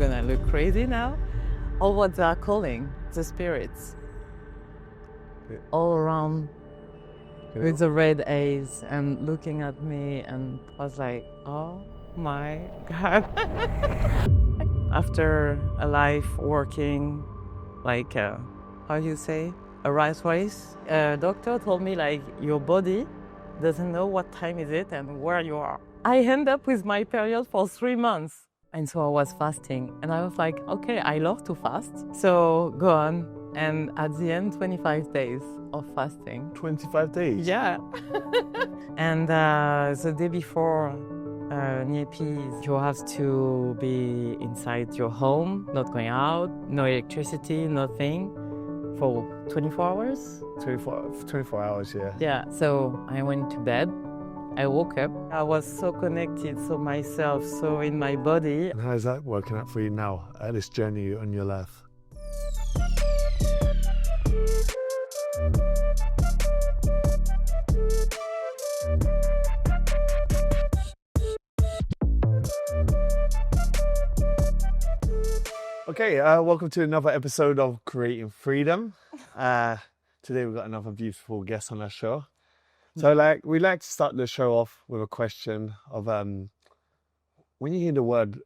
gonna look crazy now. All what they are calling the spirits. All around with the red eyes and looking at me, and I was like, oh my God. After a life working like, how do you say, a rat race, a doctor told me like, your body doesn't know what time is it and where you are. I end up with my period for 3 months. And so I was fasting and I was like, okay, I love to fast. So go on. And at the end, 25 days of fasting. 25 days? Yeah. And the day before Nyepi, you have to be inside your home, not going out, no electricity, nothing, for 24 hours. 24 hours, yeah. Yeah, so I went to bed. I woke up. I was so connected, so myself, so in my body. And how is that working out for you now, at this journey on your life? Okay, welcome to another episode of Creating Freedom. Today we've got another beautiful guest on our show. So we like to start the show off with a question of when you hear the word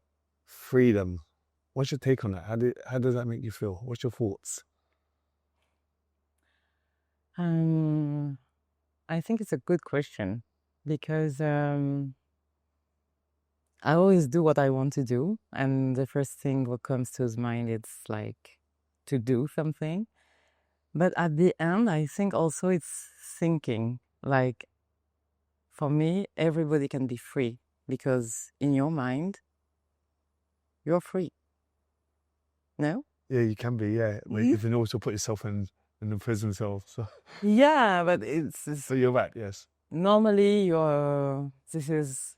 freedom, what's your take on that? How does that make you feel? What's your thoughts? I think it's a good question because I always do what I want to do, and the first thing what comes to his mind is like to do something. But at the end, I think also it's thinking. Like, for me, everybody can be free because in your mind, you're free. No? Yeah, you can be, yeah. But you can also put yourself in the prison cell. So. Yeah, but it's So you're right, yes. normally this is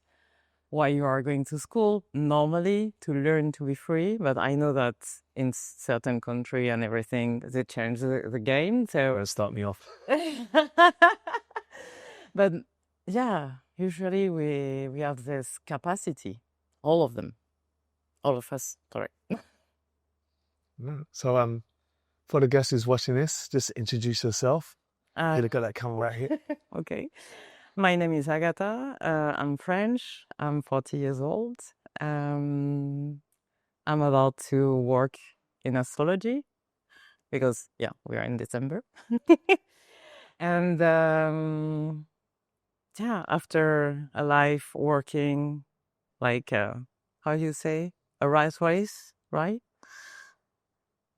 why you are going to school, normally to learn to be free. But I know that in certain country and everything, they change the game. So Start me off. But yeah, usually we have this capacity, all of them, all of us. Sorry. So for the guest who's watching this, just introduce yourself. Uh, Look at that camera right here. Okay. My name is Agatha. I'm French. I'm 40 years old. I'm about to work in astrology because, yeah, we are in December. And yeah, after a life working like, how do you say, a rat race, right?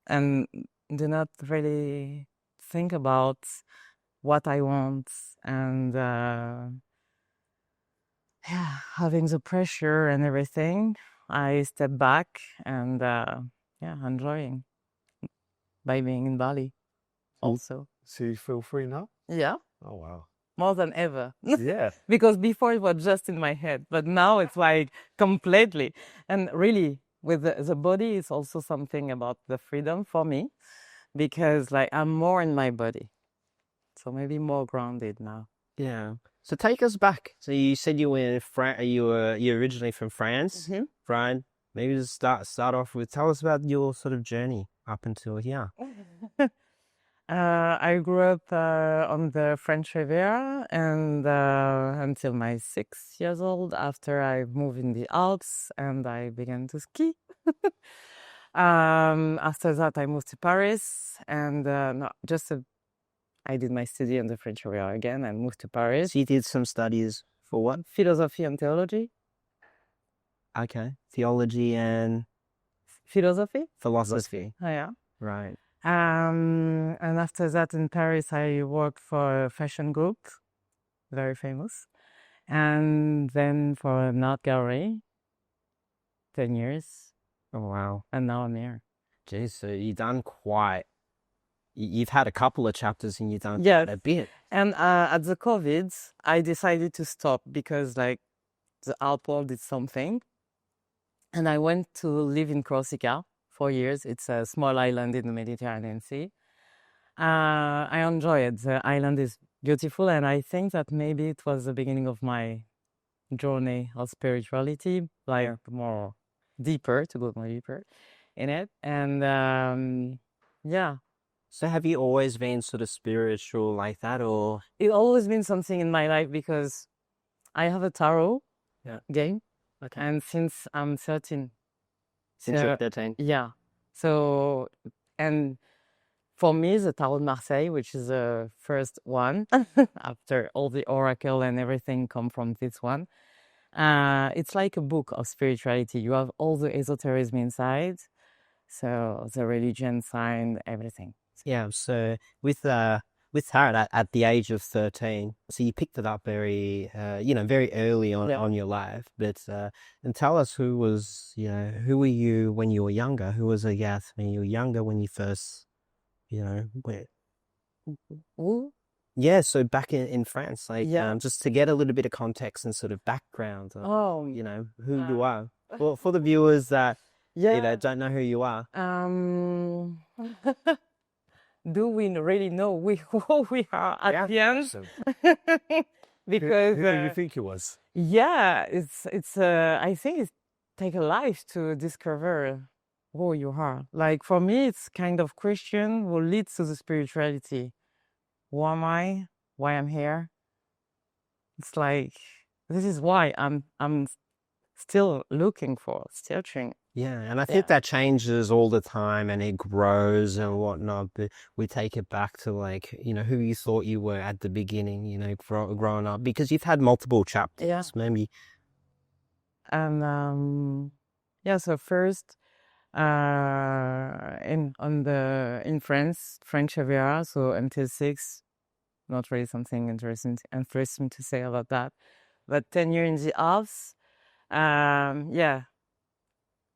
And do not really think about what I want and yeah, having the pressure and everything, I step back and yeah, enjoying by being in Bali also. So you feel free now? Yeah, Oh, wow. more than ever. Yeah. Because before it was just in my head, but now it's like completely. And really, with the body, it's also something about the freedom for me because like I'm more in my body. So maybe more grounded now. Yeah. So take us back. So you said you were you're originally from France, Mhm. Brian. Maybe just start off with tell us about your sort of journey up until here. I grew up on the French Riviera and until my 6 years old. After I moved in the Alps and I began to ski. After that, I moved to Paris and I did my study on the French Riviera again and moved to Paris. So you did some studies for what? Philosophy and theology. Okay. Theology and Philosophy? philosophy. Oh, yeah. Right. And after that in Paris, I worked for a fashion group, very famous. And then for an art gallery, 10 years. Oh wow. And now I'm here. Geez, so you've done you've had a couple of chapters and you've done Yes. quite a bit. And at the COVID, I decided to stop because like the art world did something. And I went to live in Corsica 4 years. It's a small island in the Mediterranean Sea. I enjoy it. The island is beautiful. And I think that maybe it was the beginning of my journey of spirituality, like more deeper, to go more deeper in it. And yeah, So have you always been sort of spiritual like that, or? it always been something in my life because I have a tarot game, Okay. and since I'm 13, Since you're so 13. yeah, so and for me, the Tarot de Marseille, which is the first one after all the oracle and everything come from this one. It's like a book of spirituality. You have all the esotericism inside, so the religion, sign, everything. Yeah. So with tarot at the age of 13, so you picked it up very very early on your life. But and tell us who were you when you were younger? Who was Agatha when you were younger, when you first went? Ooh. Yeah, so back in France, like Yeah. just to get a little bit of context and sort of background of, Oh, who you are. Well, for the viewers that yeah. don't know who you are. Do we really know who we are at the end? So, Because who do you think it was? yeah, it's I think it takes a life to discover who you are. Like for me, it's kind of question who leads to the spirituality. Who am I? Why I'm here? It's like this is why I'm still looking for, searching. Yeah, and I think that changes all the time and it grows and whatnot. But we take it back to like, who you thought you were at the beginning, growing up, because you've had multiple chapters, Yeah. maybe. And so first in France, French Riviera, so until 6, not really something interesting to say about that. But 10 years in the Alps,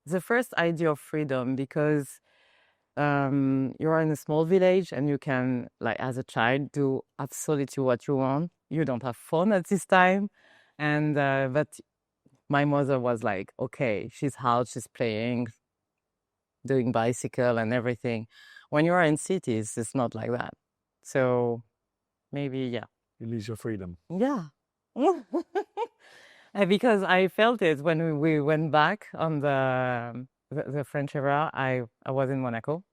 the first idea of freedom, because you're in a small village and you can, like as a child, do absolutely what you want. You don't have phone at this time, and but my mother was like, okay, she's out, she's playing, doing bicycle and everything. When you are in cities, it's not like that. So maybe, yeah. You lose your freedom. Yeah. And because I felt it when we went back on the French era. I was in Monaco.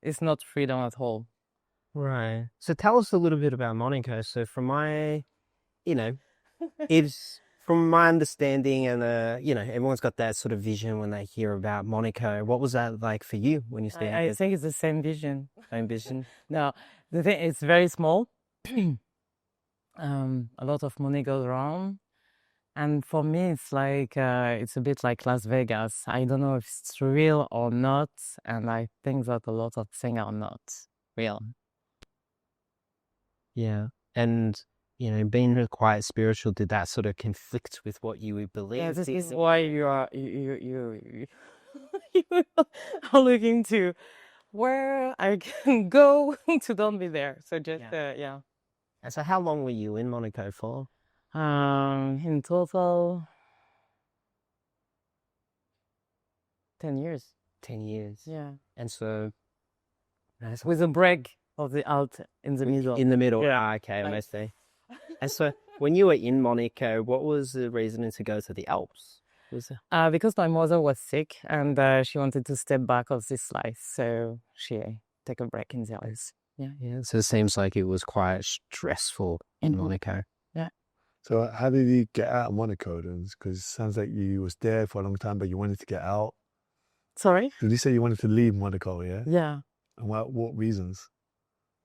It's not freedom at all. Right. So tell us a little bit about Monaco. So from my, it's from my understanding, and everyone's got that sort of vision when they hear about Monaco. What was that like for you when you stayed? I think it's the same vision. Same vision. No, the thing, it's very small. A lot of money goes around, and for me, it's like it's a bit like Las Vegas. I don't know if it's real or not, and I think that a lot of things are not real. Yeah, and being quite spiritual, did that sort of conflict with what you believe? Yeah, this is why you are you are looking to where I can go to don't be there. So just yeah. And so, how long were you in Monaco for? In total, 10 years. 10 years. Yeah. And so, With a break of the Alps in the middle. in the middle. Yeah. Okay, I see. And so, when you were in Monaco, what was the reason to go to the Alps? Because my mother was sick and she wanted to step back of this life, so she took a break in the Alps. Yeah. So it seems like it was quite stressful in Monaco. Yeah. So how did you get out of Monaco then? Because it sounds like you was there for a long time, but you wanted to get out. Sorry? Did you say you wanted to leave Monaco, yeah? Yeah. And what reasons?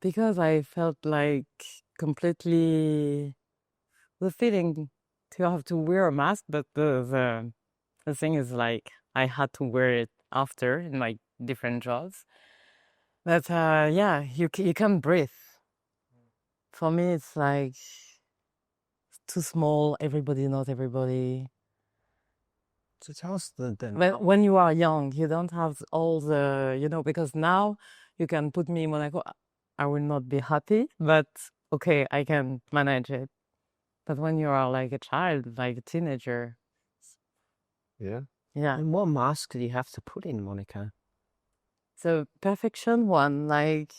Because I felt like completely the feeling to have to wear a mask, but the thing is like I had to wear it after in my different jobs. But you can't breathe. For me, it's like too small. Everybody knows everybody. So tell us When you are young, you don't have all the, because now you can put me in Monaco. I will not be happy, but okay, I can manage it. But when you are like a child, like a teenager. Yeah. Yeah. And what mask do you have to put in Monaco? The perfection one, like,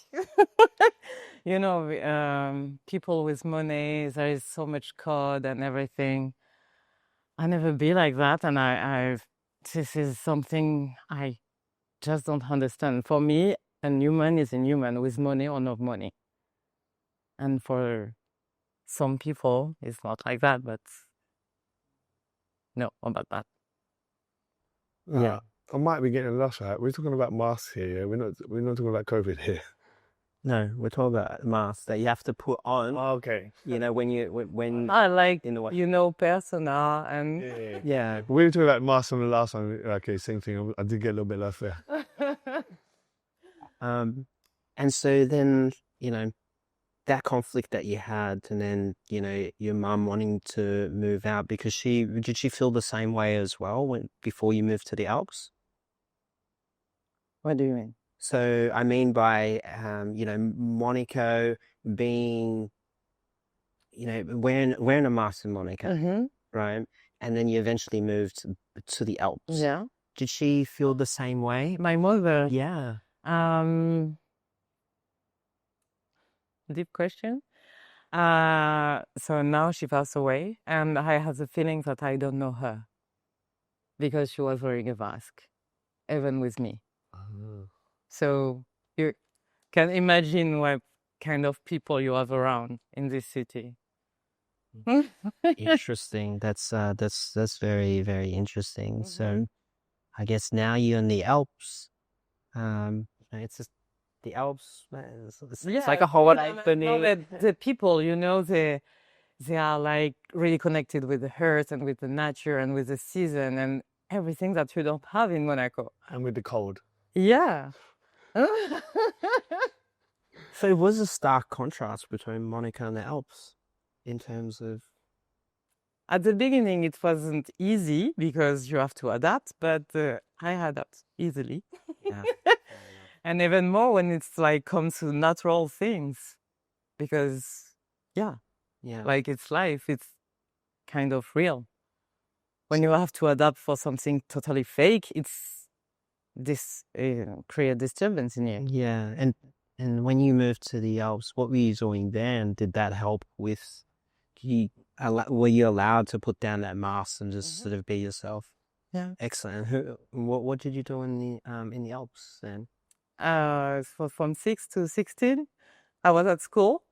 people with money, there is so much code and everything. I never be like that, and this is something I just don't understand. For me, a human is a human with money or no money, and for some people, it's not like that. But no, about that. Yeah. I might be getting lost, right? We're talking about masks here, yeah? We're not talking about COVID here. No, we're talking about masks that you have to put on. Okay. You know, when I like, in the way. persona and Yeah. We were talking about masks on the last one. Okay, same thing. I did get a little bit lost there. And so then, you know, that conflict that you had, and then, you know, your mum wanting to move out because did she feel the same way as well before you moved to the Alps? What do you mean? So I mean by, you know, Monaco being, you know, wearing a mask in Monaco, right? And then you eventually moved to the Alps. Yeah. Did she feel the same way? My mother. Yeah. Deep question. So now she passed away, and I have the feeling that I don't know her because she was wearing a mask, even with me. So you can imagine what kind of people you have around in this city. Interesting. That's very, very interesting. So I guess now you're in the Alps. It's just the Alps. It's like a holiday for me. The people, you know, they are like really connected with the earth and with the nature and with the season and everything that you don't have in Monaco. And with the cold. Yeah. So it was a stark contrast between Monaco and the Alps in terms of. At the beginning, it wasn't easy because you have to adapt, but I adapt easily. Yeah. And even more when it's like comes to natural things, because like it's life, it's kind of real. When you have to adapt for something totally fake, it's this create disturbance in you. Yeah, and when you moved to the Alps, what were you doing then? Did that help with? Were you allowed to put down that mask and just sort of be yourself? Yeah. Excellent. What did you do in the Alps then? So from 6 to 16, I was at school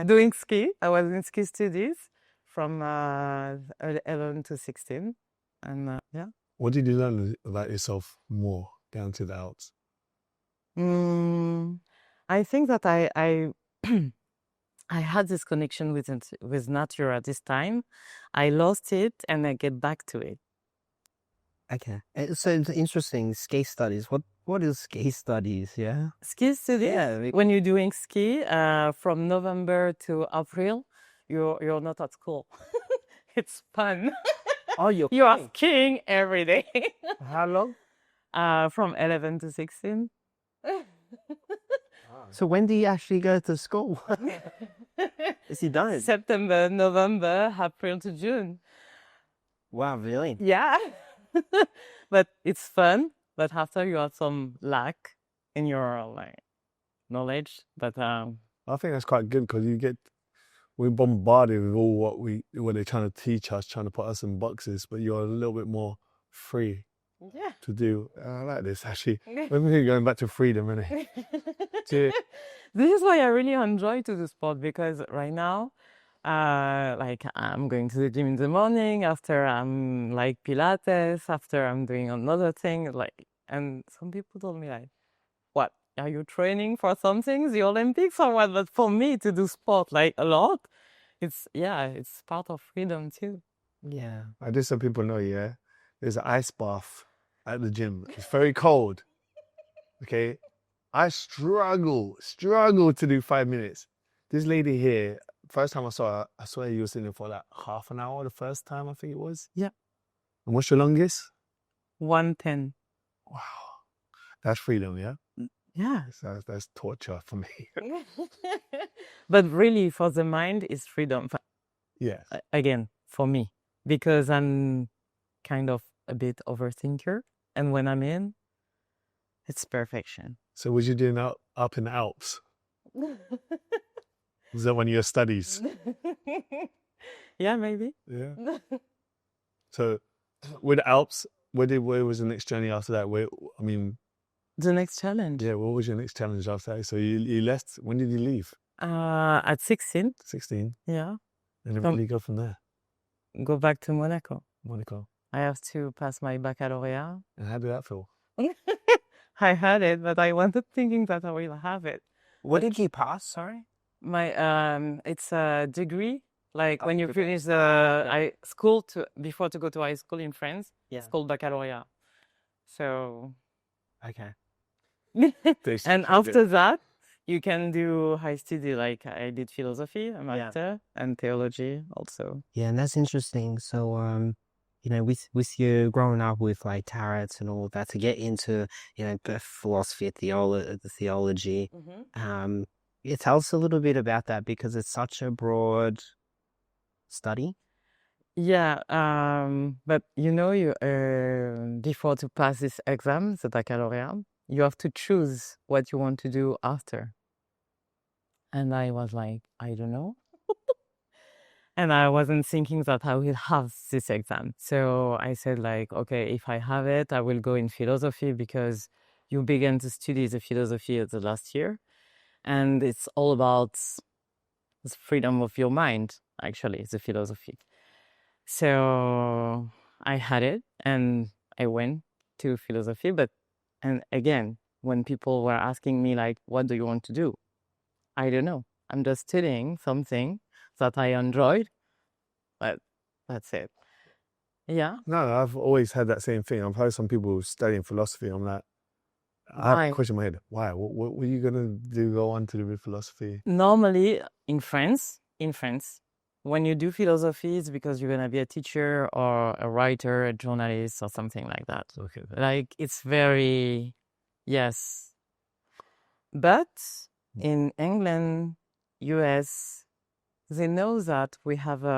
doing ski. I was in ski studies from 11 to 16, and yeah. What did you learn about yourself more down to the Alps? I think that I I had this connection with nature at this time. I lost it and I get back to it. Okay. So it's interesting. Ski studies. What is ski studies? Yeah. Ski studies. Yeah. When you're doing ski, from November to April, you're not at school. It's fun. Oh, you are skiing every day. How long? From 11 to 16. So when do you actually go to school? Is he done? September, November, April to June. Wow, really? Yeah. But it's fun. But after you have some lack in your knowledge. But I think that's quite good because we're bombarded with all what they're trying to teach us, trying to put us in boxes, but you're a little bit more free to do. I like this actually. We're going back to freedom, really. This is why I really enjoy to do sport, because right now, like I'm going to the gym in the morning, after I'm like Pilates, after I'm doing another thing, and some people told me like, what, are you training for something, the Olympics or what? But for me to do sport like a lot, it's part of freedom too. Yeah. I just so people know, yeah, there's an ice bath at the gym. It's very cold. Okay. I struggle to do 5 minutes. This lady here, first time I saw her, I swear you were sitting there for like half an hour the first time, I think it was. Yeah. And what's your longest? 110. Wow. That's freedom, yeah? Yeah. That's torture for me. But really, for the mind, it's freedom. Yeah. Again, for me, because I'm kind of a bit overthinker. And when I'm in, it's perfection. So was you doing that up in the Alps? Was that one of your studies? Yeah, maybe. Yeah. So with Alps, where was the next journey after that? The next challenge. Yeah, what was your next challenge after that? So you left. When did you leave? At 16. 16. Yeah. And then where did you go from there? Go back to Monaco. Monaco. I have to pass my baccalaureate. And how did that feel? I had it, but I wasn't thinking that I will have it. What did you pass? Sorry. My it's a degree. Like when you finish the school before to go to high school in France, it's called baccalaureate. So Okay. and after that, you can do high study. Like I did philosophy, a master, and theology also. Yeah, and that's interesting. So, you know, with you growing up with like tarot and all that, to get into, you know, the philosophy, the theology, yeah, tell us a little bit about that because it's such a broad study. Yeah, but you know, you before to pass this exam, the baccalaureate, you have to choose what you want to do after. And I was like, I don't know. And I wasn't thinking that I will have this exam. So I said like, okay, if I have it, I will go in philosophy because you begin to study the philosophy of the last year. And it's all about the freedom of your mind, actually, the philosophy. So I had it and I went to philosophy. And again, when people were asking me like, what do you want to do? I don't know. I'm just studying something that I enjoyed, but that's it. Yeah. No, I've always had that same thing. I've heard some people studying philosophy. I'm like, I have a question in my head. Why? What were you gonna go on to do with philosophy? Normally in France, when you do philosophy, it's because you're gonna be a teacher or a writer, a journalist, or something like that. Okay. Like it's very, yes. But in England, US, they know that we have we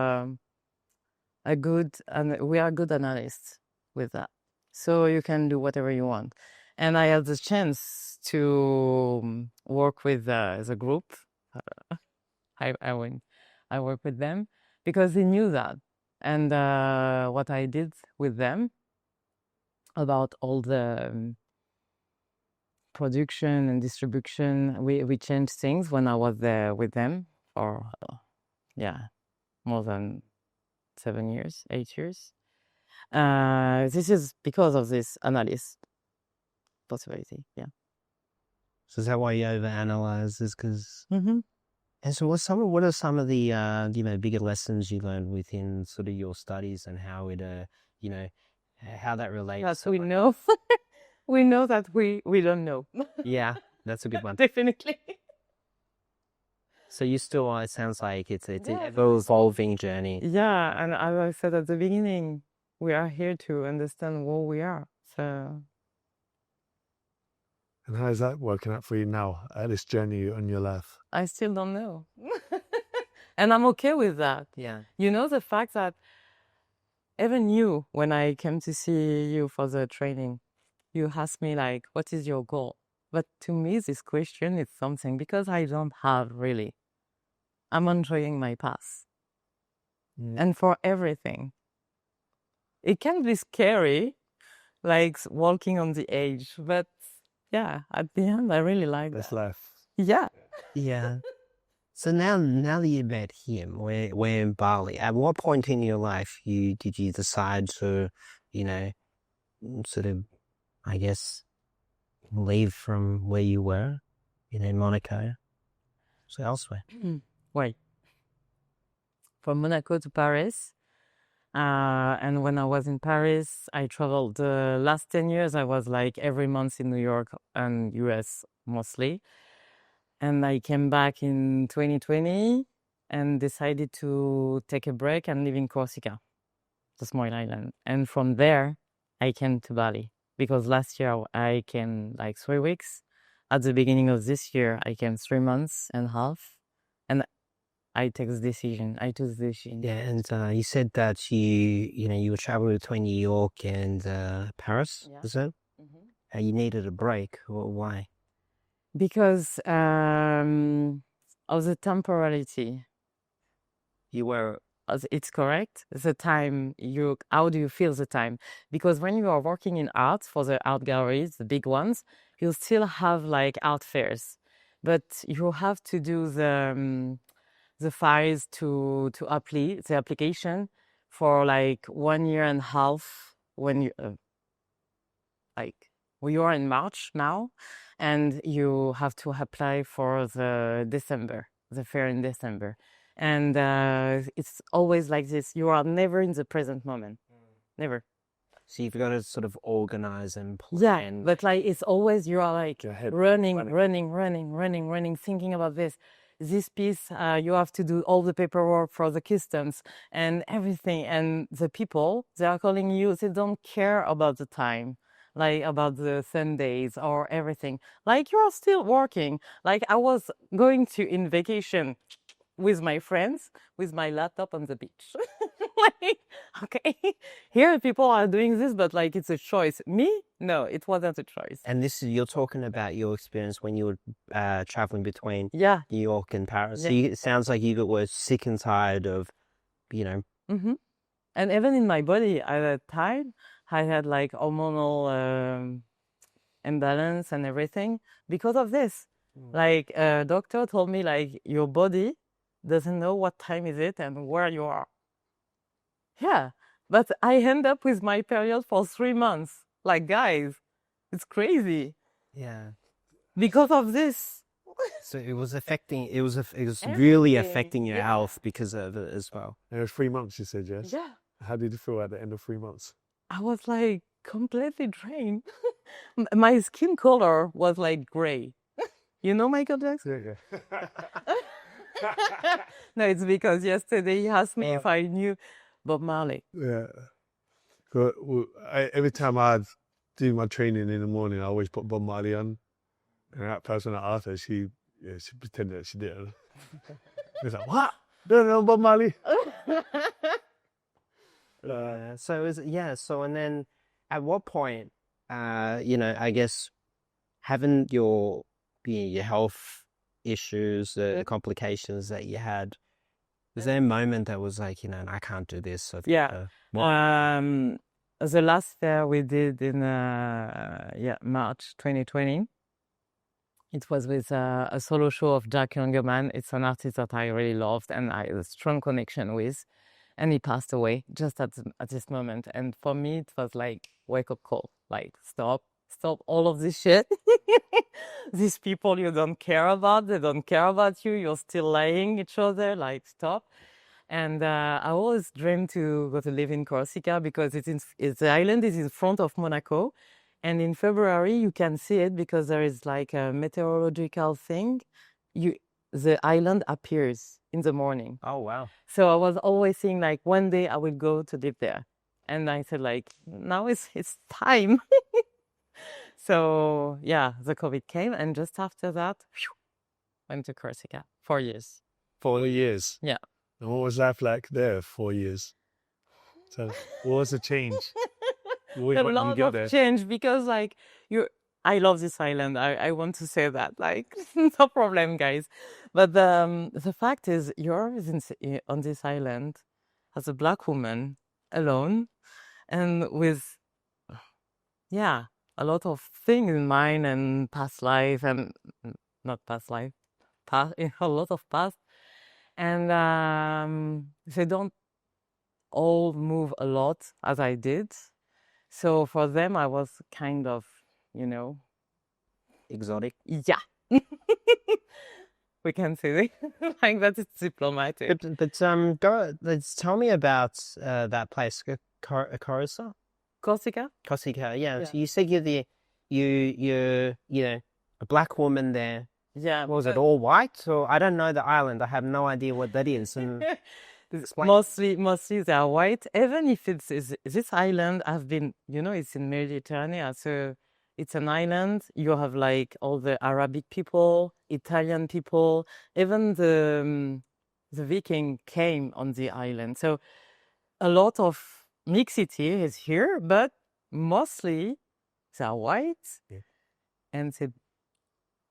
are good analysts with that. So you can do whatever you want. And I had the chance to work with the group. I work with them because they knew that. And what I did with them about all the production and distribution, we changed things when I was there with them for, more than 7 years, 8 years. This is because of this analyst possibility, yeah. So is that why you overanalyze? Is because Mm-hmm. And so what are some of the you know, bigger lessons you learned within sort of your studies and how it you know, how that relates? Yes, we know. We know that we don't know. Yeah, that's a good one. Definitely. So you still it sounds like it's an ever-evolving journey. Yeah, and as I said at the beginning, we are here to understand who we are. So. And how is that working out for you now, this journey on your life? I still don't know. And I'm okay with that. Yeah. You know, the fact that even you, when I came to see you for the training, you asked me like, what is your goal? But to me, this question is something because I don't have really. I'm enjoying my path. And for everything. It can be scary, like walking on the edge, but yeah, at the end, I really like That's that. life. Yeah. Yeah. So now that you met him, we're in Bali. At what point in your life did you decide to, you know, sort of, I guess, leave from where you were, you know, in Monaco, so elsewhere? Wait. From Monaco to Paris. And when I was in Paris, I traveled the last 10 years. I was like every month in New York and US mostly. And I came back in 2020 and decided to take a break and live in Corsica, the small island. And from there, I came to Bali because last year I came like 3 weeks. At the beginning of this year, I came 3 months and a half. And I took the decision. Yeah, and you said that you were traveling between New York and Paris, Yeah. is it? Mm-hmm. You needed a break. Why? Because of the temporality. You were it's correct. The time how do you feel the time? Because when you are working in art for the art galleries, the big ones, you still have like art fairs, but you have to do the files to the application for like 1 year and a half when you like we are in March now, and you have to apply for the fair in December. And it's always like this. You are never in the present moment. Never. So you've got to sort of organize and Yeah, plan. but like it's always you are like Your head running, thinking about this. This piece, you have to do all the paperwork for the customs and everything. And the people, they are calling you, they don't care about the time, like about the Sundays or everything. Like you are still working. Like I was going to in vacation with my friends with my laptop on the beach. Like, okay, here people are doing this, but like it's a choice. Me, no, it wasn't a choice. And you're talking about your experience when you were traveling between Yeah. New York and Paris. Yeah. So it sounds like you were sick and tired of, you know. Mm-hmm. And even in my body at that time, I had like hormonal imbalance and everything because of this. Like a doctor told me, like your body doesn't know what time is it and where you are. Yeah, but I end up with my period for 3 months. Like, guys, it's crazy. Yeah. Because of this. So it was really affecting your yeah. health because of it as well. It was 3 months, you said, yes? Yeah. How did you feel at the end of 3 months? I was like completely drained. My skin color was like gray. You know Michael Jackson? Yeah. No, it's because yesterday he asked me if I knew Bob Marley. Yeah. Every time I do my training in the morning, I always put Bob Marley on. And that person at Arthur, she pretended that she didn't. She was like, what? Don't know Bob Marley? So and then at what point, I guess having your health issues, the complications that you had, was there a moment that was like, I can't do this? So, yeah. The last fair we did in March 2020, it was with a solo show of Jack Youngerman. It's an artist that I really loved and I had a strong connection with. And he passed away just at this moment. And for me, it was like wake-up call. Like, stop all of this shit. These people you don't care about, they don't care about you. You're still lying each other. Like, stop. And I always dreamed to go to live in Corsica because the island is in front of Monaco. And in February, you can see it because there is like a meteorological thing. The island appears in the morning. Oh, wow. So I was always saying like one day I will go to live there. And I said like, now it's time. So yeah, the COVID came and just after that, went to Corsica 4 years. 4 years? Yeah. And what was life like there 4 years? So what was the change? A lot of change because like I love this island. I want to say that, like, no problem, guys. But the fact is, you're on this island as a Black woman alone and with, a lot of things in mind and past life and not past life, a lot of past. And they don't all move a lot as I did. So for them, I was kind of, exotic. Yeah. We can say like that. It's diplomatic. But let's tell me about that place, Corsica. Corsica, yeah. So you said you're a Black woman there. Yeah. Was it all white? Or I don't know the island. I have no idea what that is. And mostly they are white. Even if it's this island has been, it's in Mediterranean, so it's an island. You have like all the Arabic people, Italian people, even the Viking came on the island. So a lot of mixity is here, but mostly they are white, and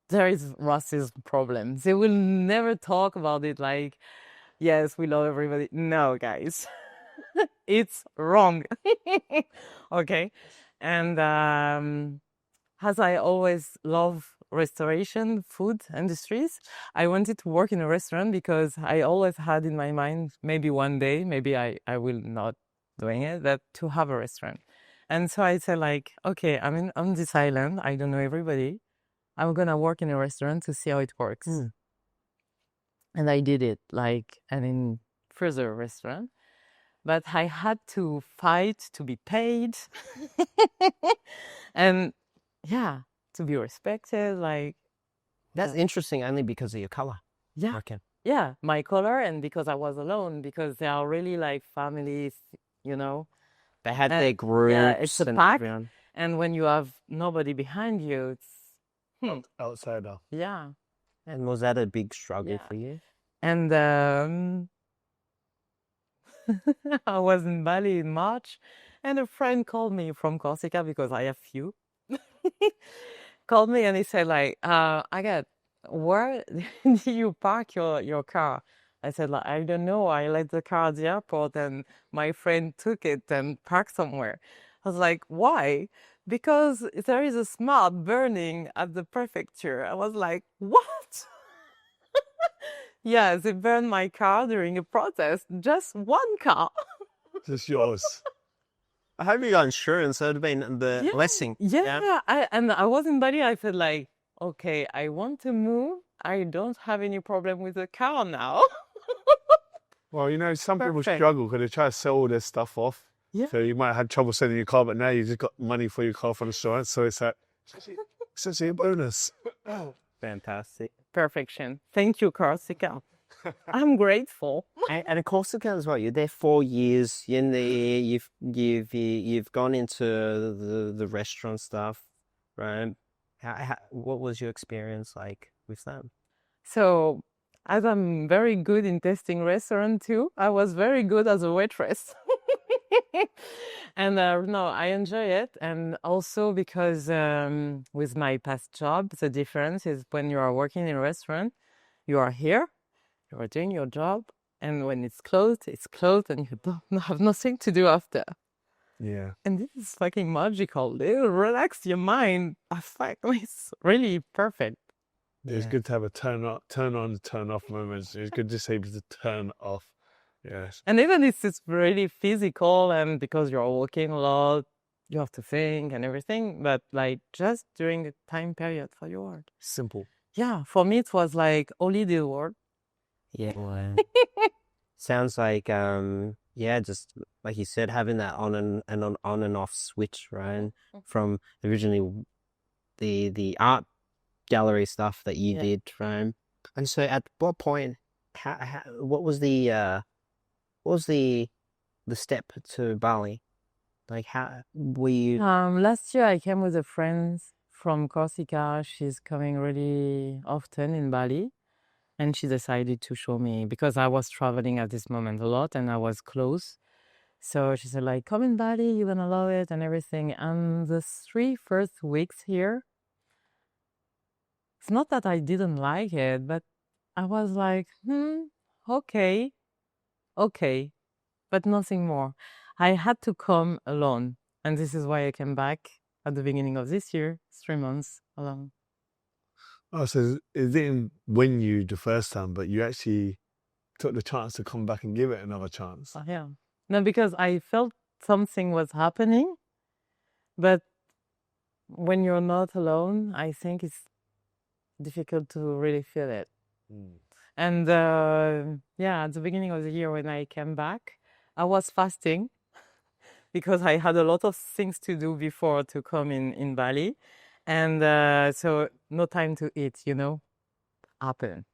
there is racism problem. They will never talk about it like Yes, we love everybody. No, guys, it's wrong. Okay. And as I always love restoration, food industries, I wanted to work in a restaurant because I always had in my mind, maybe one day, maybe I will not doing it, that to have a restaurant. And so I said like, okay, on this island, I don't know everybody. I'm gonna work in a restaurant to see how it works. And I did it like, and in further restaurant, but I had to fight to be paid. And yeah, to be respected, like. That's interesting only because of your color. Yeah. Okay. Yeah, my color, and because I was alone, because they are really like families, you know. They had And their groups. yeah, it's a and pack. everyone. And when you have nobody behind you, it's Outsider. yeah. And was that a big struggle Yeah. for you? And I was in Bali in March, and a friend called me from Corsica because I have few. Called me and he said like, Agatha, where do you park your car? I said like, I don't know. I left the car at the airport and my friend took it and parked somewhere. I was like, why? Because there is a smart burning at the prefecture. I was like, what? Yeah, they burned my car during a protest. Just one car. Just yours. I hope you got insurance. That would have been the blessing. Yeah. I was in Bali. I felt like, okay, I want to move. I don't have any problem with the car now. Well, you know, some people Perfect. struggle because they try to sell all their stuff off. Yeah. So you might have had trouble selling your car, but now you just got money for your car from insurance. So it's like, it's actually a bonus. Fantastic. Perfection. Thank you, Corsica. I'm grateful. And Corsica as well. You're there 4 years. You're in there. You've gone into the restaurant stuff, right? What was your experience like with them? So, as I'm very good in testing restaurant too, I was very good as a waitress. And no, I enjoy it. And also because with my past job, the difference is when you are working in a restaurant, you are here, you are doing your job, and when it's closed, and you don't have nothing to do after. Yeah. And this is fucking magical. It'll relax your mind. It's really perfect. It's good to have a turn on, turn off moments. It's good to be able to turn off. Yes. And even if it's really physical, and because you're walking a lot, you have to think and everything, but like just during the time period for your work. Simple. Yeah, for me it was like only the word. Yeah. Well, sounds like just like you said, having that on and off switch, right? From originally the art gallery stuff that you did, right? And so at what point, what was the step to Bali? Like, how were you? Last year I came with a friend from Corsica. She's coming really often in Bali. And she decided to show me, because I was traveling at this moment a lot and I was close. So she said like, come in Bali, you're gonna love it and everything. And the 3 first weeks here, it's not that I didn't like it, but I was like, okay, but nothing more. I had to come alone. And this is why I came back at the beginning of this year, 3 months alone. Oh, so it didn't win you the first time, but you actually took the chance to come back and give it another chance. Yeah. No, because I felt something was happening, but when you're not alone, I think it's difficult to really feel it. And at the beginning of the year when I came back, I was fasting because I had a lot of things to do before to come in Bali. And so no time to eat, happen.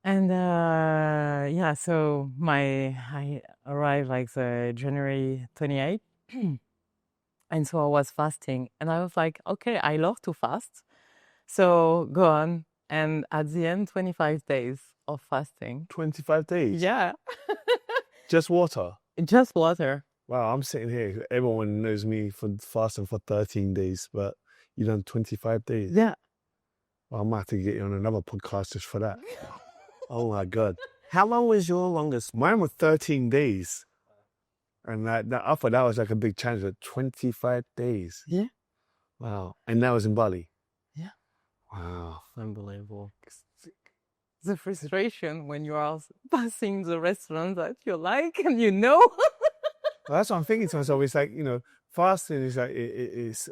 And so I arrived like the January 28th. And so I was fasting. And I was like, okay, I love to fast. So go on. And at the end, 25 days of fasting. 25 days? Yeah. Just water? Just water. Wow, I'm sitting here. Everyone knows me for fasting for 13 days, but you done 25 days? Yeah. Well, I might have to get you on another podcast just for that. Oh my God. How long was your longest? Mine was 13 days. And I thought that was like a big challenge, like 25 days. Yeah. Wow. And that was in Bali. Yeah. Wow. Unbelievable. The frustration when you are passing the restaurant that you like and you know. Well, that's what I'm thinking to myself. It's like, fasting is like, it's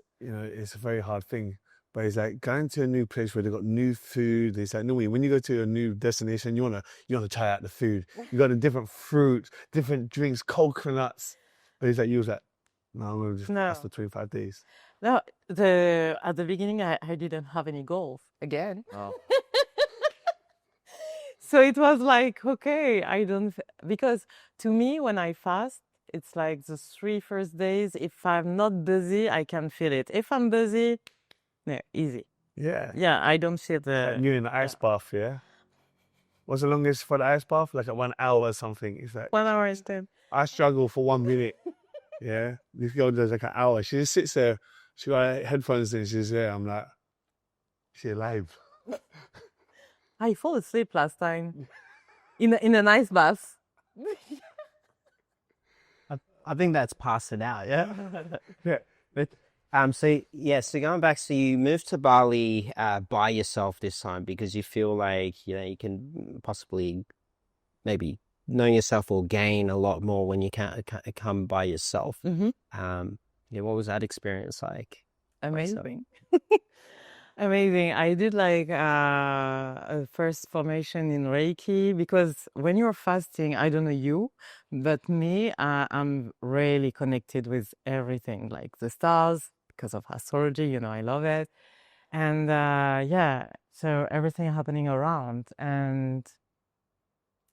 a very hard thing. But it's like going to a new place where they've got new food. It's like, normally when you go to a new destination, you wanna try out the food. You got the different fruits, different drinks, coconuts. But it's like, you was like, no, I'm gonna just pass the 25 days. No, at the beginning, I didn't have any goals again. Oh. So it was like, okay, because to me, when I fast, it's like the 3 first days. If I'm not busy, I can feel it. If I'm busy, yeah, easy. Yeah. Yeah, I don't feel Like you in the ice bath, yeah? What's the longest for the ice bath? Like 1 hour or something. It's like 1 hour instead. I struggle for 1 minute. Yeah. This girl does like an hour. She just sits there. She got headphones in. She's there. I'm like, she alive. I fall asleep last time in an ice bath. I think that's passing out, yeah? Yeah. But, so going back, so you moved to Bali by yourself this time because you feel like, you can possibly maybe know yourself or gain a lot more when you can't come by yourself. Mm-hmm. What was that experience like? Amazing. Amazing. I did like a first formation in Reiki because when you're fasting, I don't know you, but me, I'm really connected with everything, like the stars because of astrology, I love it. And so everything happening around. And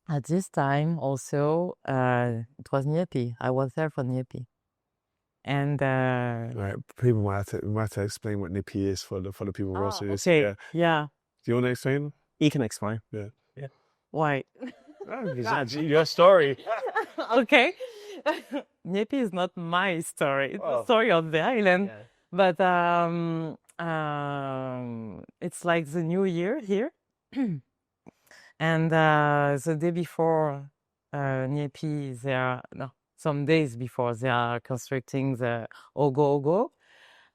at this time also, it was Nyepi. I was there for Nyepi. And Right, people might have to explain what Nyepi is for the people watching this. okay, yeah. Do you want to explain? You can explain. Yeah. Why? That's your story. Okay. Nyepi is not my story. It's the story of the island. Yeah. But it's like the new year here. And the day before Nyepi, some days before, they are constructing the Ogo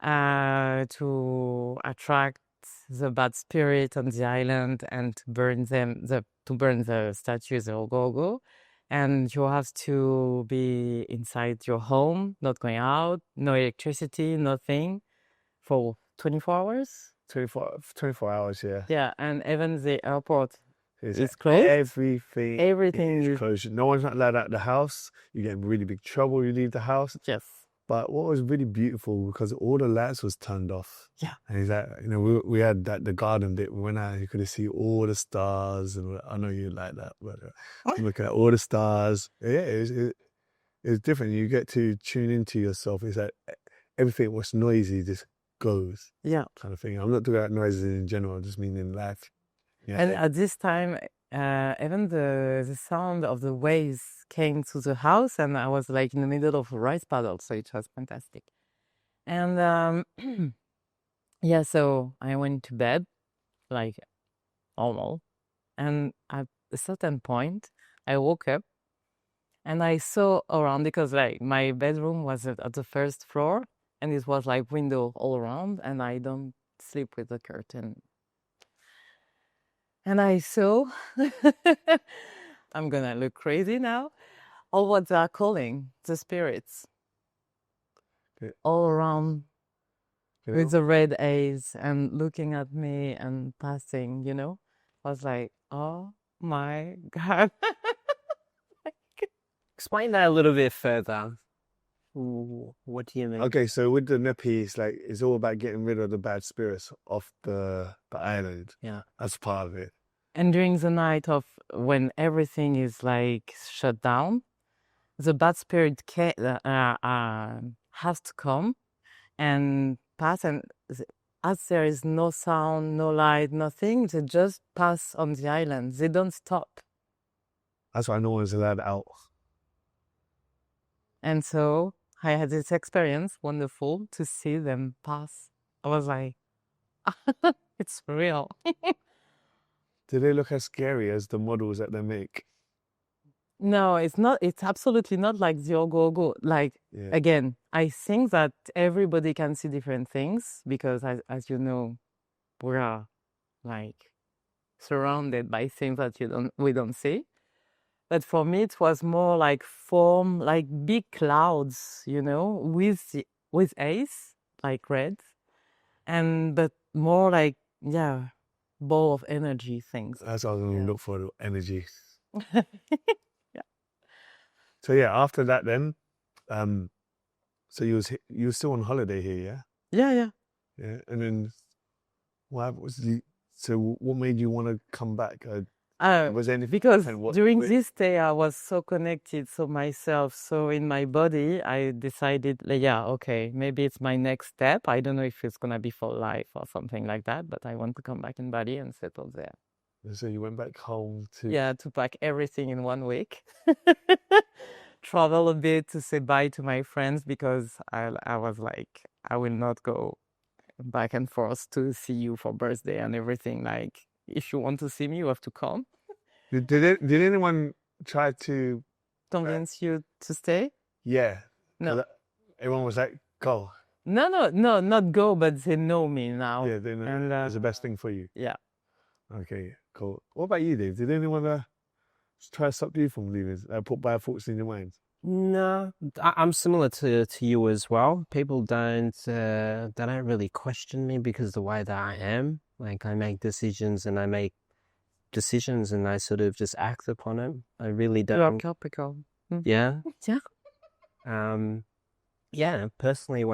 to attract the bad spirit on the island and to burn the statues of Ogo. And you have to be inside your home, not going out, no electricity, nothing, for 24 hours. 24 hours, yeah. Yeah, and even the airport It's closed. Everything is closed. No one's not allowed out of the house. You get in really big trouble. You leave the house. Yes. But what was really beautiful because all the lights was turned off. Yeah. And he's like, we had the garden bit. We went out, you could see all the stars, and I know you like that, but looking at all the stars. Yeah, it was different. You get to tune into yourself. It's like everything was noisy just goes. Yeah. Kind of thing. I'm not talking about noises in general. I just mean in life. Yeah. And at this time, even the sound of the waves came to the house, and I was like in the middle of a rice paddle, so it was fantastic. And so I went to bed, like normal, and at a certain point, I woke up, and I saw around because like my bedroom was at the first floor, and it was like window all around, and I don't sleep with the curtain. And I saw, I'm gonna look crazy now, all what they are calling the spirits. Okay. All around with the red eyes and looking at me and passing, I was like, oh my God. Explain that a little bit further. What do you mean? Okay, so with the Nyepi, it's all about getting rid of the bad spirits off the island. Yeah. That's part of it. And during the night of when everything is like shut down, the bad spirit has to come and pass. And as there is no sound, no light, nothing, they just pass on the island. They don't stop. That's why no one's allowed out. And so I had this experience, wonderful, to see them pass. I was like, it's real. Do they look as scary as the models that they make? No, it's not. It's absolutely not like zero go. Like, Yeah. again, I think that everybody can see different things because, as you know, we are like surrounded by things that we don't see. But for me, it was more like form, like big clouds, with ice, like red, but more like, yeah, ball of energy things. That's what I was going to look for, the energy. Yeah. So yeah, after that then, so you were still on holiday here, yeah? Yeah. Yeah, and then what made you want to come back? Was there anything Because different? during this day, I was so connected to myself. So in my body, I decided, like, yeah, okay, maybe it's my next step. I don't know if it's going to be for life or something like that, but I want to come back in Bali and settle there. So you went back home to... Yeah, to pack everything in 1 week. Travel a bit to say bye to my friends because I was like, I will not go back and forth to see you for birthday and everything. Like, if you want to see me, you have to come. Did anyone try to Convince you to stay? Yeah. No. Everyone was like, go. No, not go, but they know me now. Yeah, they know And, it's the best thing for you. Yeah. Okay, cool. What about you, Dave? Did anyone try to stop you from leaving? Put bad thoughts in your mind? No, I'm similar to you as well. People don't really question me because the way that I am. Like, I make decisions and I sort of just act upon it. I really don't. You are Capricorn. Yeah. Yeah. Yeah, personally,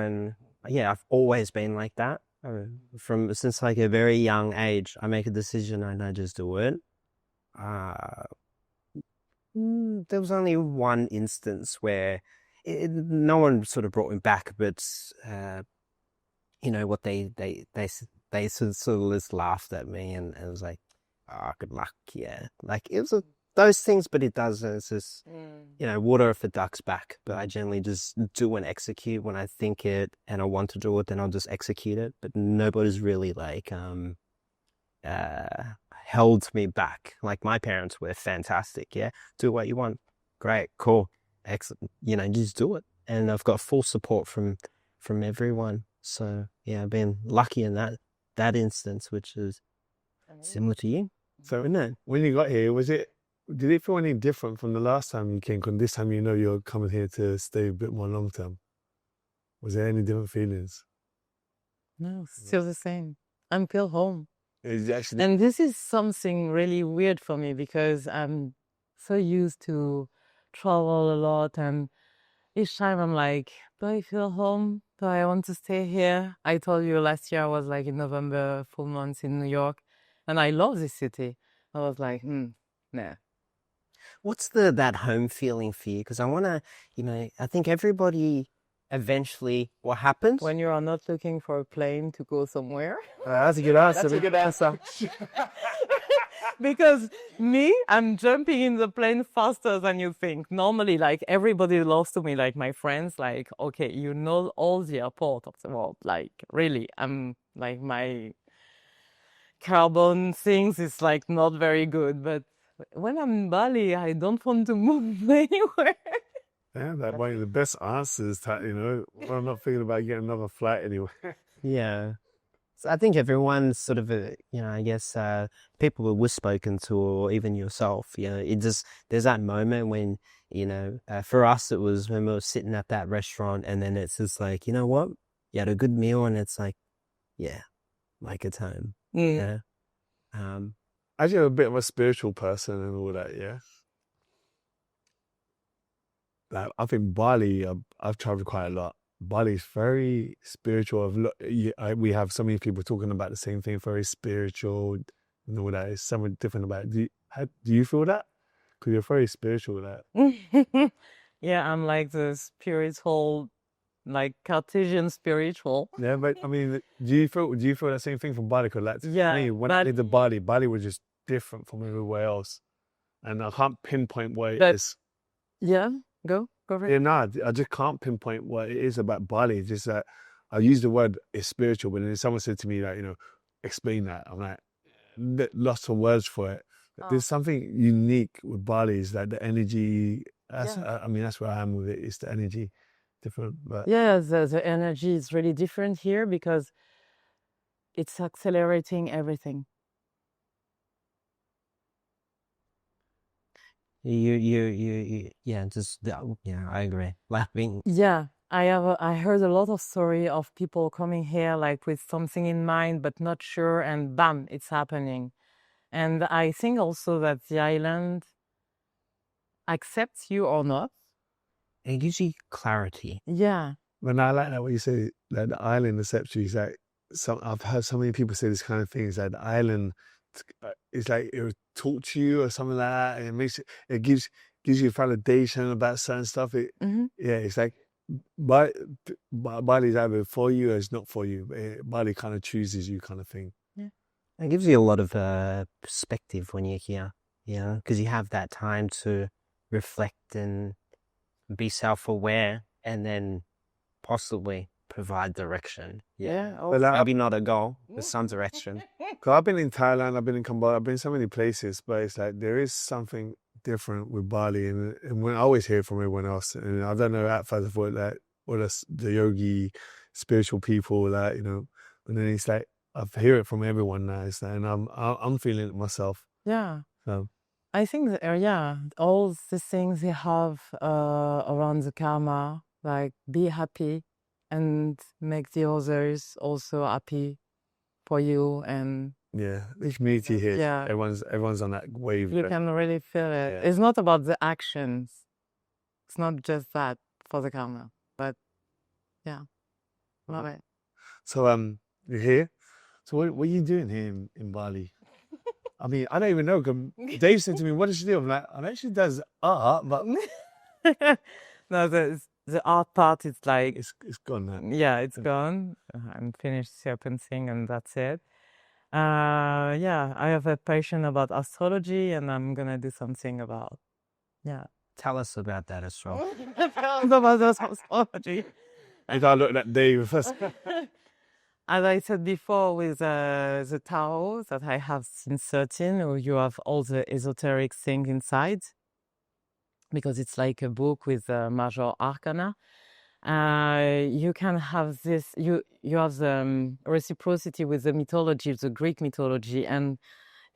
I've always been like that. Since like a very young age, I make a decision and I just do it. There was only one instance where no one sort of brought me back, but what they sort of just laughed at me and it was like, oh, good luck, yeah. Like, it was those things, but it does. It's just, water off a duck's back. But I generally just do and execute when I think it and I want to do it, then I'll just execute it. But nobody's really like held me back. Like, my parents were fantastic. Yeah, do what you want. Great, cool, excellent. Just do it. And I've got full support from everyone. So yeah, I've been lucky in that instance, which is similar to you. So when you got here, did it feel any different from the last time you came? Because this time you're coming here to stay a bit more long term. Was there any different feelings? No, still the same. I'm still home. Actually... And this is something really weird for me because I'm so used to travel a lot, and each time I'm like, do I feel home? Do I want to stay here? I told you last year I was like in November, full months in New York, and I love this city. I was like, nah. What's that home feeling for you? Because I want to, I think everybody eventually, what happens? When you are not looking for a plane to go somewhere. That's a good answer. Because I'm jumping in the plane faster than you think. Normally, like, everybody loves to me, like my friends, like, okay, you know all the airport of the world. Like, really, I'm like, my carbon things is like not very good. But when I'm in Bali, I don't want to move anywhere. Yeah, that might be the best answer is that, I'm not thinking about getting another flight anywhere. Yeah. So I think everyone's sort of, I guess people that we've spoken to, or even yourself, there's that moment when, for us, it was when we were sitting at that restaurant and then it's just like, you know what? You had a good meal and it's like, yeah, like it's home. Yeah. As you're a bit of a spiritual person and all that, yeah? Like, I think Bali, I've traveled quite a lot. Bali is very spiritual. We have so many people talking about the same thing, very spiritual and all that. It's something different about it. Do you feel that? Because you're very spiritual, that. Yeah, I'm like the spiritual, like Cartesian spiritual. Yeah, but I mean, do you feel the same thing from Bali? Because when I did the Bali was just different from everywhere else, and I can't pinpoint where it is. Yeah. Go for it. Yeah, no, I just can't pinpoint what it is about Bali. It's just that I use the word it's spiritual, but then someone said to me, like, explain that. I'm like, lost for words for it. There's something unique with Bali is that the energy. Yeah. I mean, that's where I am with it. It's the energy different, but Yeah, the energy is really different here because it's accelerating everything. Yeah, I agree. Laughing. Yeah, I heard a lot of story of people coming here like with something in mind but not sure, and bam, it's happening. And I think also that the island accepts you or not. It gives you clarity. Yeah. when I like that what you say, like the island accepts you. Is like I've heard so many people say this kind of thing. Is that the island is like it will talk to you or something like that, and it gives you validation about certain stuff. Mm-hmm. Yeah, it's like Bali's either for you or it's not for you. Bali kind of chooses you, kind of thing. Yeah. It gives you a lot of perspective when you're here, because you have that time to reflect and be self-aware, and then possibly provide direction. Yeah. But Maybe not a goal, but some direction. Cause I've been in Thailand, I've been in Cambodia, I've been so many places, but it's like there is something different with Bali, and when I always hear from everyone else, and I don't know at first I thought like what the yogi, spiritual people, like but then it's like I hear it from everyone now, and I'm feeling it myself. Yeah. So I think that, all the things you have around the karma, like be happy and make the others also happy for you, and yeah, the community here, yeah, everyone's on that wave. you can really feel it. Yeah. It's not about the actions. It's not just that for the karma, but yeah, love it. So you're here. So what are you doing here in Bali? I mean, I don't even know. 'Cause Dave said to me, "What does she do?" I'm like, "I know she does art, but No, the art part is like, it's gone now." yeah, it's gone. I'm finished serpenting and that's it. Yeah, I have a passion about astrology, and I'm gonna do something about, yeah. Tell us about that as well. About astrology. And I looked at Dave first. As I said before, with the tarot that I have since 13, or you have all the esoteric things inside, because it's like a book with major arcana. You can have this. You have the reciprocity with the mythology, the Greek mythology, and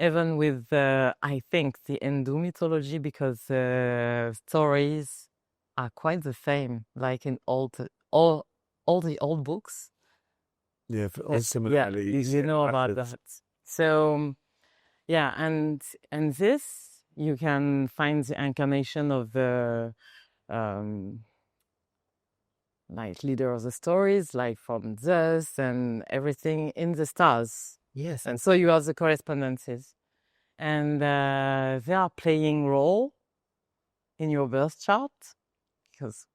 even with I think the Hindu mythology, because stories are quite the same, like in all the old books. Yeah, Yeah, you know about that. So yeah, and this you can find the incarnation of the like leader of the stories, like from Zeus and everything in the stars. Yes. And so you have the correspondences, and they are playing role in your birth chart, because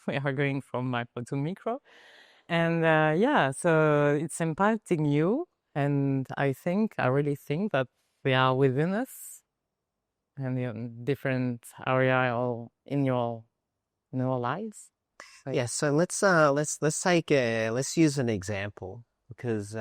we are going from micro to micro. And yeah, so it's impacting you. And I really think that we are within us, and in different area or in your lives. So, Yeah, so let's use an example, because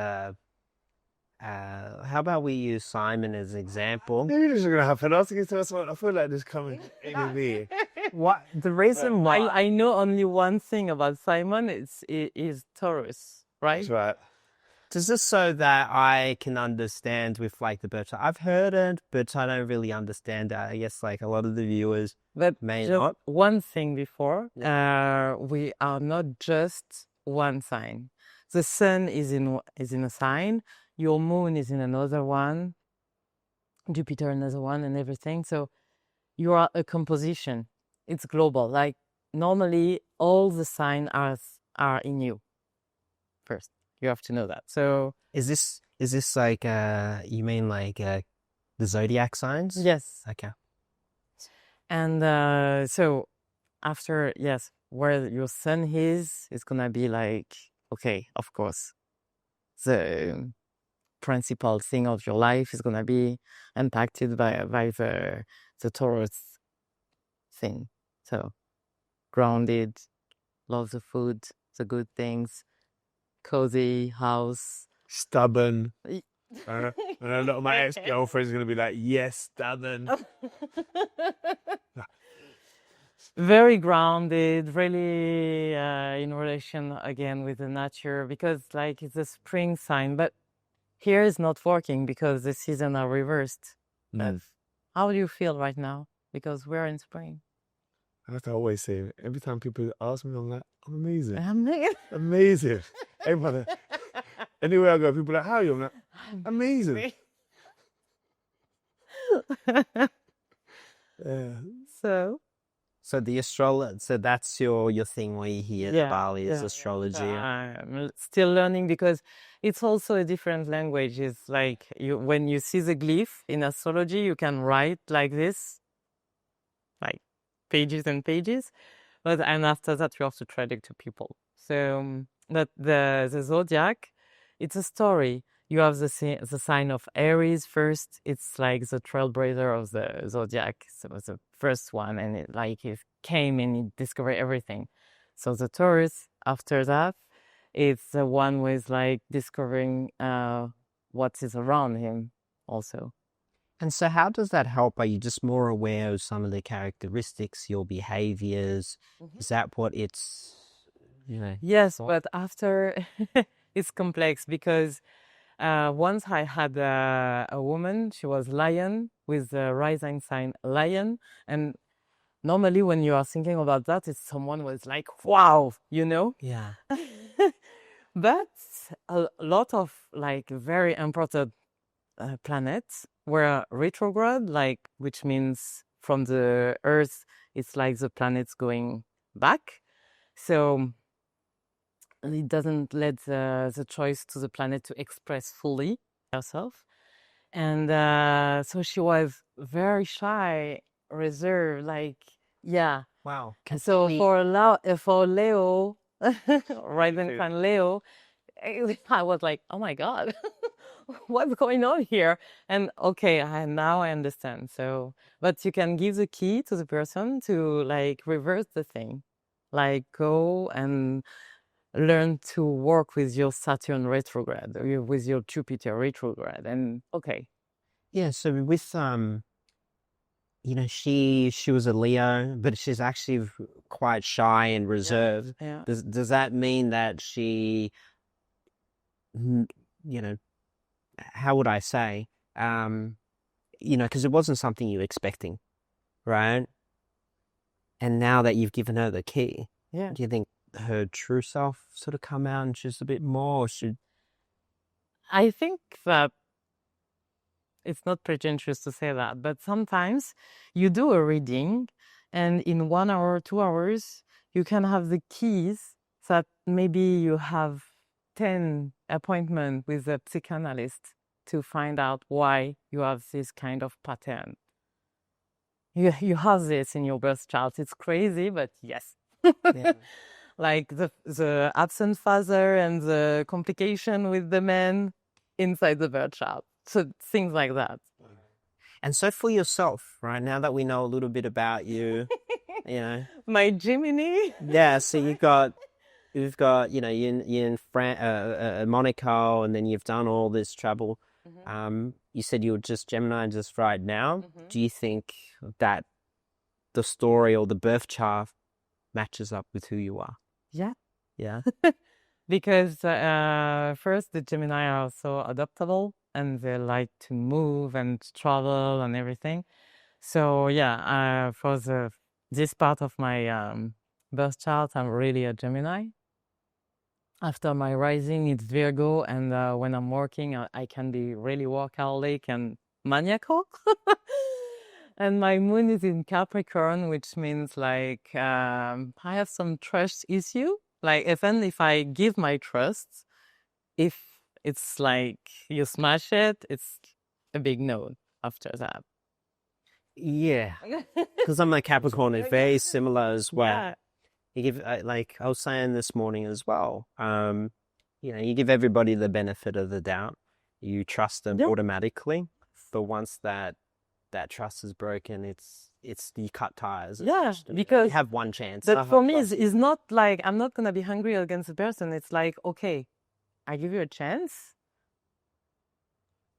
how about we use Simon as an example? Maybe this is gonna happen. I was thinking to myself, I feel like this coming aiming me. What the reason why? I know only one thing about Simon. It is Taurus, right? That's right. Just so that I can understand with like the birth chart. I've heard it, but I don't really understand that. I guess like a lot of the viewers But may just not. one thing before, we are not just one sign. The sun is in a sign. Your moon is in another one. Jupiter another one, and everything. So you are a composition. It's global. Like normally, all the signs are in you. First, you have to know that. So Is this like you mean like the zodiac signs? yes. Okay. And so after, yes, where your sun is gonna be like, okay, of course, the principal thing of your life is gonna be impacted by the Taurus thing. So grounded, love the food, the good things, cozy house. Stubborn. And a lot of my ex-girlfriends are going to be like, yes, Davin. Very grounded, really in relation again with the nature, because like it's a spring sign, but here is not working because the seasons are reversed. But how do you feel right now? Because we're in spring. I have to always say, every time people ask me, I'm like, I'm amazing. Amazing. Amazing. Everybody, anywhere I go, people are like, how are you? I'm like, amazing. Yeah. So the astrology, so that's your thing where you hear Bali is astrology. I'm still learning because it's also a different language. It's like when you see the glyph in astrology, you can write like this, like pages and pages, and after that you have to traduce to people. So but the zodiac, it's a story. You have the sign of Aries first. It's like the trailblazer of the zodiac. So it was the first one, and it came and it discovered everything. So the Taurus after that, it's the one with like discovering what is around him also. And so how does that help? Are you just more aware of some of the characteristics, your behaviors? Is that what it's, Yes, but after it's complex because once I had a woman, she was lion with the rising sign lion. And normally when you are thinking about that, it's someone was like, wow, Yeah. But a lot of like very important planets were retrograde, which means from the Earth, it's like the planets going back. So it doesn't let the choice to the planet to express fully herself. And so she was very shy, reserved, Wow. So for Leo, right then from Leo, I was like, oh my God, what's going on here? And okay, now I understand. So, but you can give the key to the person to like reverse the thing, like go and learn to work with your Saturn retrograde or with your Jupiter retrograde. And okay. Yeah. So with, she was a Leo, but she's actually quite shy and reserved. Yeah. Does that mean that she, how would I say, because it wasn't something you were expecting, right? And now that you've given her the key, do you think her true self sort of come out and she's a bit more, or should? I think that it's not pretentious to say that, but sometimes you do a reading and in 1 hour, 2 hours, you can have the keys that maybe you have 10 appointments with a psychoanalyst to find out why you have this kind of pattern. You have this in your birth chart. It's crazy, but yes. Yeah. Like the absent father and the complication with the man inside the birth chart. So things like that. And so for yourself, right, now that we know a little bit about you, My Gemini. Yeah, so you've got, you're in Monaco, and then you've done all this travel. You said you were just Gemini just right now. Do you think that the story or the birth chart matches up with who you are? Yeah. Yeah. Because first, the Gemini are so adaptable and they like to move and travel and everything. So yeah, for this part of my birth chart, I'm really a Gemini. After my rising, it's Virgo, and when I'm working, I can be really workaholic and maniacal. And my moon is in Capricorn, which means like I have some trust issue. Like even if I give my trust, if it's like you smash it, it's a big no after that. Yeah, because I'm a Capricorn, it's very similar as well. Yeah. You give, like I was saying this morning as well, you give everybody the benefit of the doubt. You trust them automatically. But once that trust is broken, it's you cut ties. Yeah, because you have one chance. But for me, it's not like I'm not gonna be hungry against the person. It's like, okay, I give you a chance.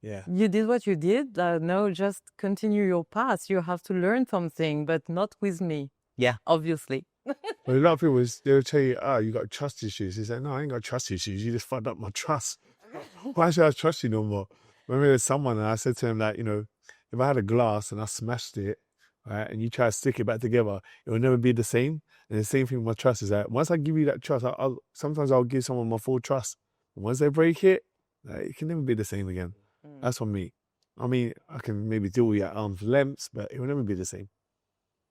Yeah. You did what you did. No, just continue your path. You have to learn something, but not with me. Yeah. Obviously. But a lot of people, they'll tell you, oh, you got trust issues. He said, no, I ain't got trust issues. You just fucked up my trust. Why should I trust you no more? When we were with someone, and I said to him, like, you know, if I had a glass and I smashed it, right, and you try to stick it back together, it will never be the same. And the same thing with my trust is that once I give you that trust, sometimes I'll give someone my full trust. And once they break it, it can never be the same again. That's for me. I mean, I can maybe deal with you at arm's length, but it will never be the same.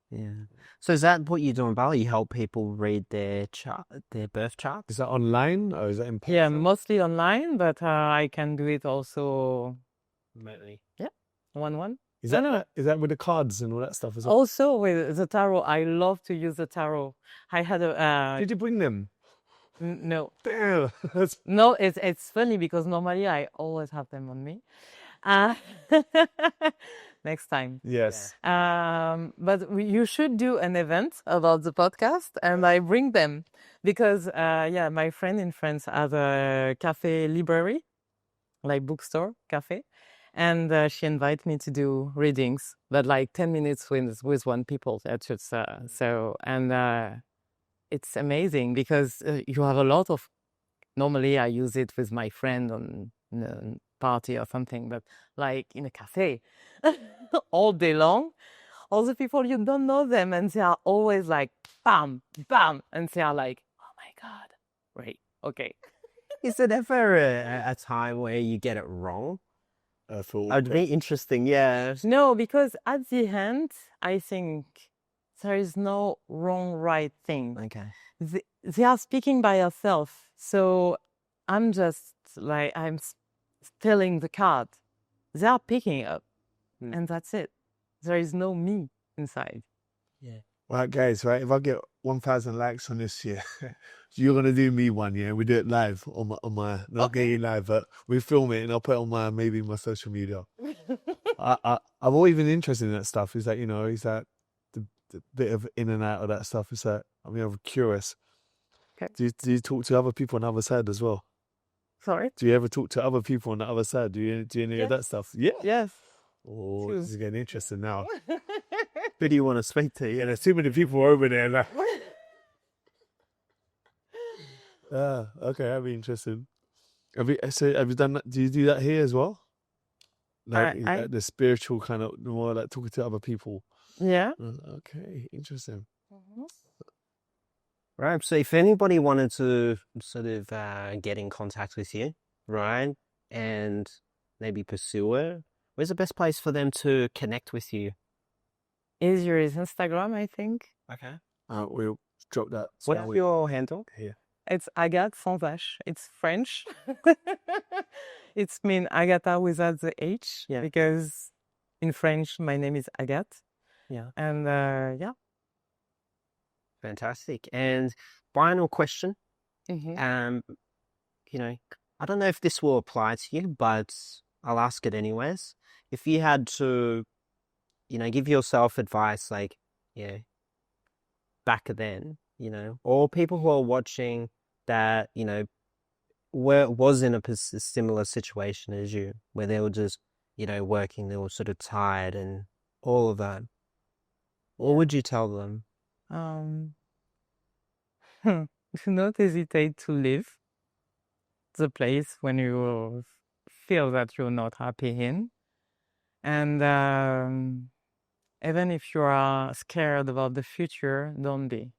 Yeah. So is that what you do in Bali? You help people read their birth charts? Is that online or is that in person? Yeah, mostly online, but I can do it also. Remotely. Yeah, 1-1. Is that with the cards and all that stuff as well? Also with the tarot, I love to use the tarot. I had a. Did you bring them? No. Damn. No, it's funny because normally I always have them on me. Next time. Yes. But you should do an event about the podcast, and I bring them because my friend in France has a cafe library, like bookstore cafe, and she invited me to do readings, but like 10 minutes with one people. That's just it's amazing because you have a lot of. Normally, I use it with my friend on a party or something, but like in a cafe, all day long, all the people you don't know them, and they are always like bam, bam, and they are like, oh my god, right, okay. Is there ever a time where you get it wrong? It'd be interesting, yeah. No, because at the end, I think there is no wrong, right thing. Okay. They are speaking by yourself. So I'm just like, I'm spelling the card. They are picking up. And that's it. There is no me inside. Yeah. Right, guys, right? If I get 1,000 likes on this year, you're going to do me one, yeah? We do it live on my not getting live, but we film it and I'll put it on maybe my social media. I've always been interested in that stuff. Is that, you know, is that the bit of in and out of that stuff? Is that, I mean, I'm curious. Okay. Do you talk to other people on the other side as well? Sorry? Do you ever talk to other people on the other side? Do you any of that stuff? Yeah. Yes. Oh, this is getting interesting now. Who do you want to speak to? Yeah, there's too many people over there now. Okay, that'd be interesting. Have you done that? Do you do that here as well? Like the spiritual kind of more like talking to other people. Yeah. Okay, interesting. Mm-hmm. Right. So if anybody wanted to sort of get in contact with you, right, and maybe pursue it, where's the best place for them to connect with you? Easier is Instagram, I think. Okay. We'll drop that. What's your handle? Here. It's Agatha sans H. It's French. It's mean Agatha without the H. Yeah. Because in French, my name is Agathe. Yeah. And yeah. Fantastic. And final question. Mm-hmm. You know, I don't know if this will apply to you, but I'll ask it anyways. If you had to, you know, give yourself advice, like, yeah, back then, you know, or people who are watching that, you know, was in a similar situation as you, where they were just, you know, working, they were sort of tired and all of that. What would you tell them? Do not hesitate to leave the place when you feel that you're not happy in. And even if you are scared about the future, don't be.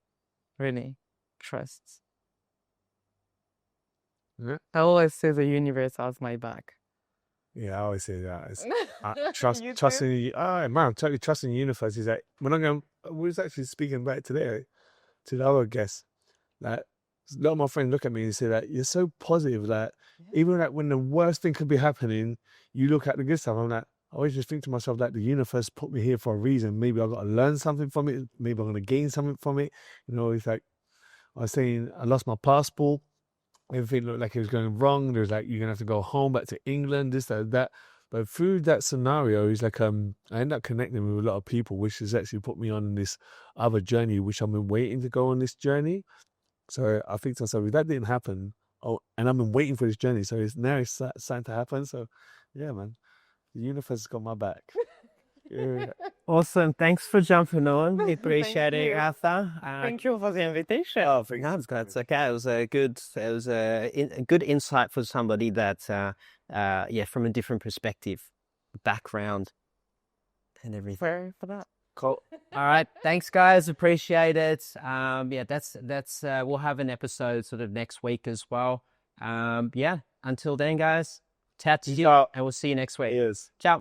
Really. Trust. Yeah. I always say the universe has my back. Yeah, I always say that. Trusting. Oh man, totally trusting the universe. Is that when I'm going? I was actually speaking back today to the other guests. Like a lot of my friends look at me and say that you're so positive. That even like when the worst thing could be happening, you look at the good stuff. I'm like, I always just think to myself that the universe put me here for a reason. Maybe I've got to learn something from it. Maybe I'm going to gain something from it. You know, it's like I was saying, I lost my passport. Everything looked like it was going wrong. There's like, you're going to have to go home, back to England, this, that. But through that scenario, it's like I end up connecting with a lot of people, which has actually put me on this other journey, which I've been waiting to go on this journey. So I think to myself, if that didn't happen, Oh, and I've been waiting for this journey, so it's starting to happen. So, yeah, man, the universe has got my back. Yeah. Awesome. Thanks for jumping on. We appreciate it, you. Agatha. Thank you for the invitation. No, it's okay. It was a good insight for somebody that, from a different perspective, background, and everything. Fair for that. Cool. All right. Thanks, guys. Appreciate it. That's we'll have an episode sort of next week as well. Until then, guys, tat to you, Ciao. and we'll see you next week. Cheers. Ciao.